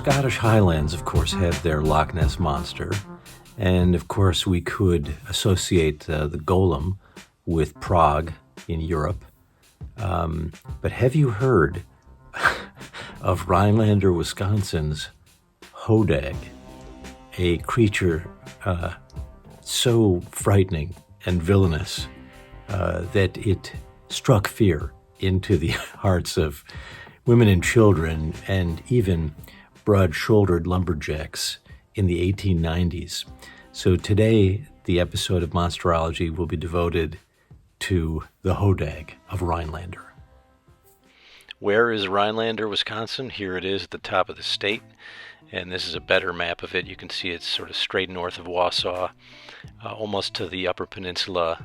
Scottish Highlands, of course, have their Loch Ness Monster. And, of course, we could associate the golem with Prague in Europe. But have you heard of Rhinelander, Wisconsin's Hodag, a creature so frightening and villainous that it struck fear into the hearts of women and children and even broad-shouldered lumberjacks in the 1890s. So today, the episode of Monsterology will be devoted to the Hodag of Rhinelander. Where is Rhinelander, Wisconsin? Here it is at the top of the state, and this is a better map of it. You can see it's sort of straight north of Wausau, almost to the Upper Peninsula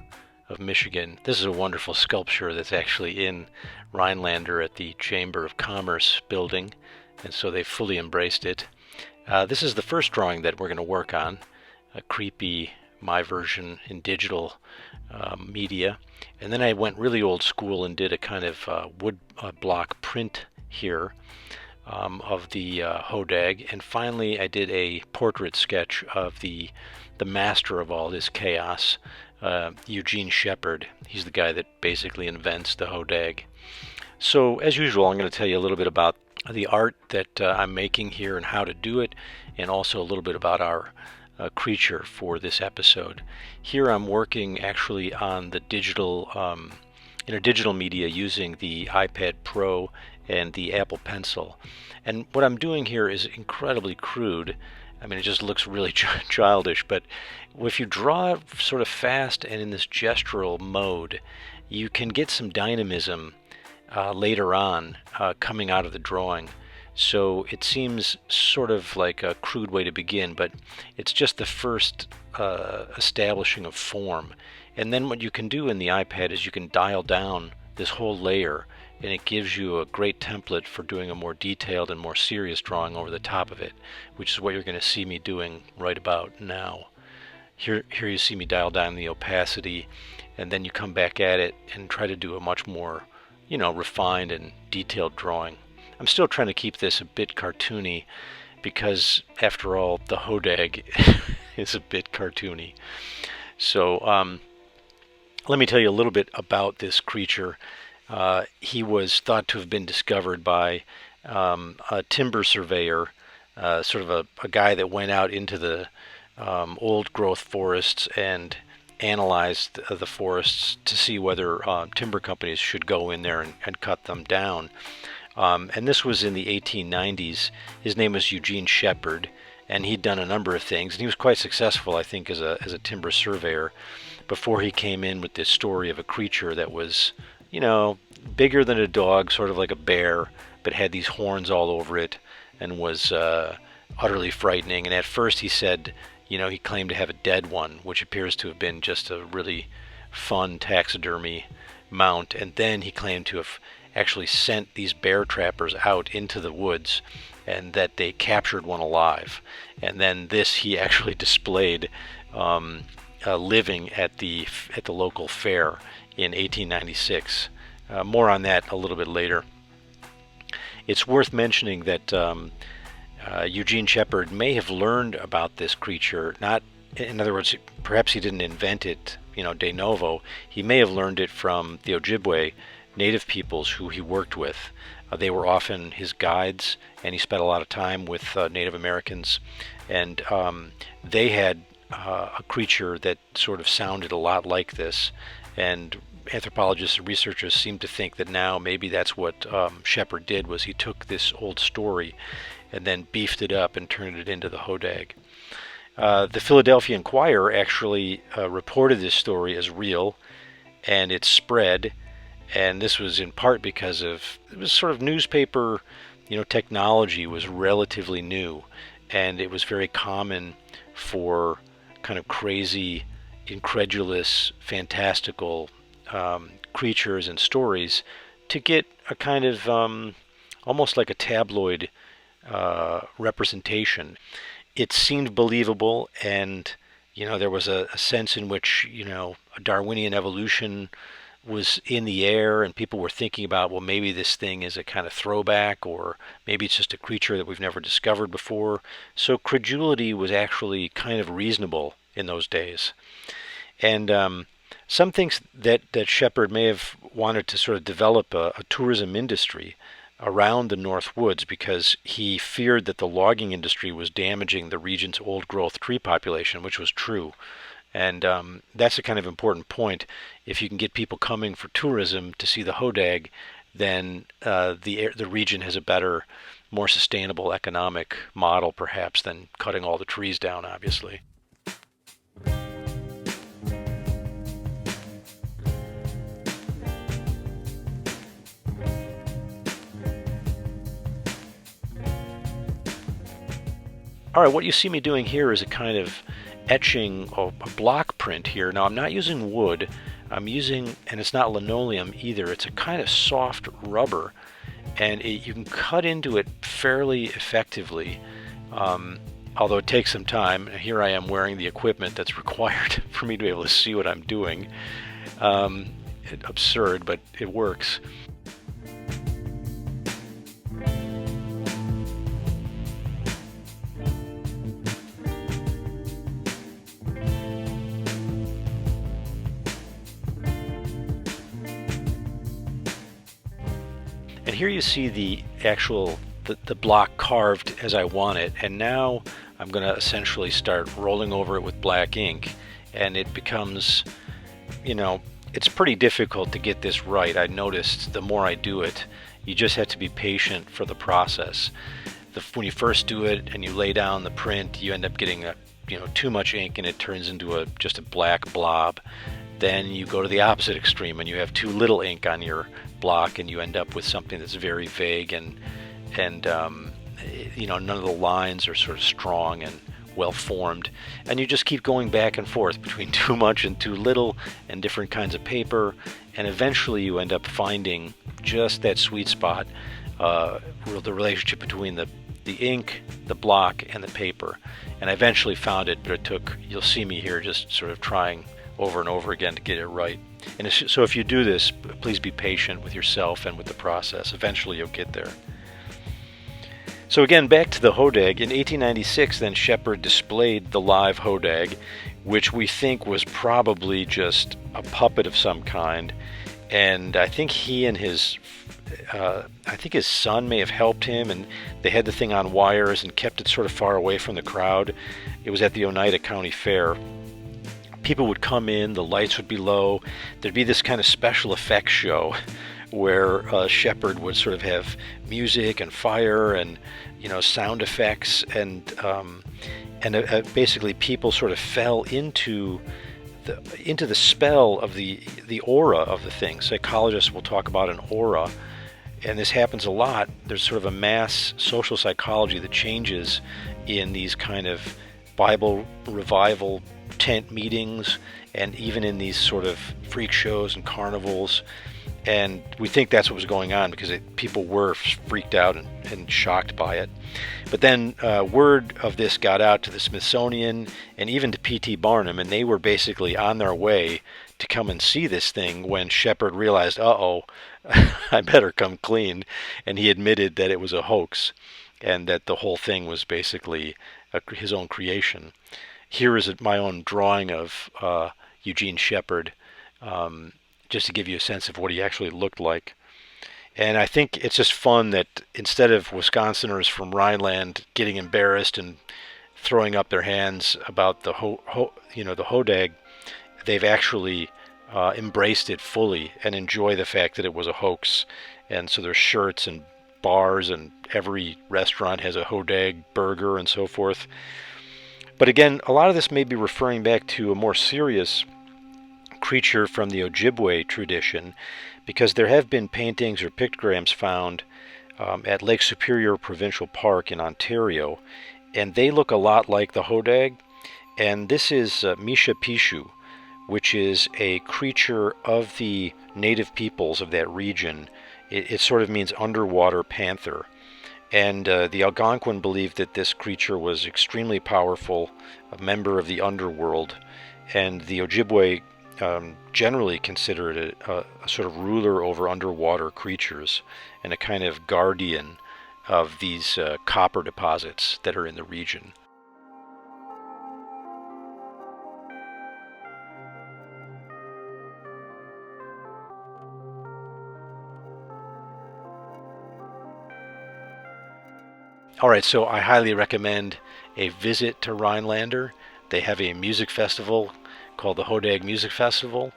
of Michigan. This is a wonderful sculpture that's actually in Rhinelander at the Chamber of Commerce building, and so they fully embraced it. This is the first drawing that we're going to work on, a creepy my version in digital media. And then I went really old school and did a kind of wood block print here of the Hodag. And finally I did a portrait sketch of the master of all this chaos, Eugene Shepard. He's the guy that basically invents the Hodag. So as usual, I'm going to tell you a little bit about the art that I'm making here and how to do it, and also a little bit about our creature for this episode. Here I'm working actually on the digital, in a digital media using the iPad Pro and the Apple Pencil. And what I'm doing here is incredibly crude. I mean, it just looks really childish, but if you draw sort of fast and in this gestural mode, you can get some dynamism later on coming out of the drawing. So it seems sort of like a crude way to begin, but it's just the first establishing of form. And then what you can do in the iPad is you can dial down this whole layer, and it gives you a great template for doing a more detailed and more serious drawing over the top of it, which is what you're going to see me doing right about now. Here you see me dial down the opacity, and then you come back at it and try to do a much more, refined and detailed drawing. I'm still trying to keep this a bit cartoony because, after all, the Hodag is a bit cartoony. So let me tell you a little bit about this creature. He was thought to have been discovered by a timber surveyor, sort of a guy that went out into the old growth forests and analyzed the forests to see whether timber companies should go in there and cut them down. And this was in the 1890s. His name was Eugene Shepard, and he'd done a number of things, and he was quite successful, I think, as a timber surveyor before he came in with this story of a creature that was, bigger than a dog, sort of like a bear, but had these horns all over it and was utterly frightening. And at first he said, he claimed to have a dead one, which appears to have been just a really fun taxidermy mount. And then he claimed to have actually sent these bear trappers out into the woods and that they captured one alive. And then this he actually displayed living at the local fair in 1896. More on that a little bit later. It's worth mentioning that Eugene Shepard may have learned about this creature, in other words, perhaps he didn't invent it, de novo. He may have learned it from the Ojibwe native peoples who he worked with. They were often his guides, and he spent a lot of time with Native Americans, and they had a creature that sort of sounded a lot like this, and anthropologists and researchers seem to think that now maybe that's what Shepard did, was he took this old story and then beefed it up and turned it into the Hodag. The Philadelphia Inquirer actually reported this story as real, and it spread, and this was in part because it was sort of newspaper, technology was relatively new, and it was very common for kind of crazy, incredulous, fantastical creatures and stories to get a kind of almost like a tabloid representation. It seemed believable, and there was a sense in which a Darwinian evolution was in the air, and people were thinking about, well, maybe this thing is a kind of throwback, or maybe it's just a creature that we've never discovered before. So credulity was actually kind of reasonable in those days. And some things that Shepard may have wanted to sort of develop a tourism industry around the North Woods, because he feared that the logging industry was damaging the region's old-growth tree population, which was true. And that's a kind of important point. If you can get people coming for tourism to see the Hodag, then the region has a better, more sustainable economic model, perhaps, than cutting all the trees down, obviously. All right, what you see me doing here is a kind of etching a block print here. Now I'm not using wood, I'm using, and it's not linoleum either, it's a kind of soft rubber, and you can cut into it fairly effectively, although it takes some time. Here I am wearing the equipment that's required for me to be able to see what I'm doing. Absurd, but it works. And here you see the actual the block carved as I want it, and now I'm going to essentially start rolling over it with black ink, and it becomes, it's pretty difficult to get this right. I noticed the more I do it, you just have to be patient for the process. When you first do it and you lay down the print, you end up getting too much ink, and it turns into just a black blob. Then you go to the opposite extreme and you have too little ink on your block, and you end up with something that's very vague, and none of the lines are sort of strong and well formed, and you just keep going back and forth between too much and too little and different kinds of paper, and eventually you end up finding just that sweet spot, the relationship between the ink, the block, and the paper. And I eventually found it, but it took, you'll see me here just sort of trying over and over again to get it right. And so if you do this, please be patient with yourself and with the process. Eventually you'll get there. So again, back to the Hodag. In 1896, then, Shepard displayed the live Hodag, which we think was probably just a puppet of some kind. And I think he and his son may have helped him, and they had the thing on wires and kept it sort of far away from the crowd. It was at the Oneida County Fair. People would come in, the lights would be low, there'd be this kind of special effects show where Shepard would sort of have music and fire and sound effects, and basically people sort of fell into the spell of the aura of the thing. Psychologists will talk about an aura, and this happens a lot. There's sort of a mass social psychology that changes in these kind of Bible revival tent meetings, and even in these sort of freak shows and carnivals. And we think that's what was going on, because people were freaked out and shocked by it. But then word of this got out to the Smithsonian and even to P.T. Barnum, and they were basically on their way to come and see this thing when Shepard realized, uh-oh, I better come clean. And he admitted that it was a hoax, and that the whole thing was basically his own creation. Here is my own drawing of Eugene Shepard, just to give you a sense of what he actually looked like. And I think it's just fun that instead of Wisconsiners from Rhineland getting embarrassed and throwing up their hands about the the Hodag, they've actually embraced it fully and enjoy the fact that it was a hoax. And so there's shirts and bars, and every restaurant has a Hodag burger and so forth. But again, a lot of this may be referring back to a more serious creature from the Ojibwe tradition, because there have been paintings or pictograms found at Lake Superior Provincial Park in Ontario, and they look a lot like the Hodag. And this is Misha Pishu, which is a creature of the native peoples of that region. It sort of means underwater panther. And the Algonquin believed that this creature was extremely powerful, a member of the underworld. And the Ojibwe generally considered a sort of ruler over underwater creatures and a kind of guardian of these copper deposits that are in the region. Alright, so I highly recommend a visit to Rhinelander. They have a music festival called the Hodag Music Festival,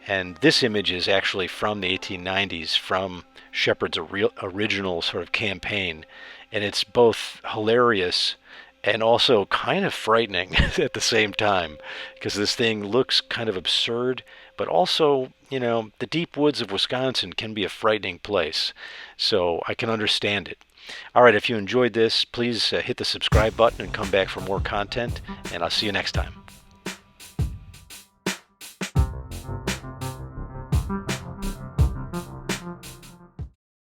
and this image is actually from the 1890s, from Shepard's original sort of campaign, and it's both hilarious and also kind of frightening at the same time, because this thing looks kind of absurd, but also, the deep woods of Wisconsin can be a frightening place, so I can understand it. Alright, if you enjoyed this, please hit the subscribe button and come back for more content, and I'll see you next time.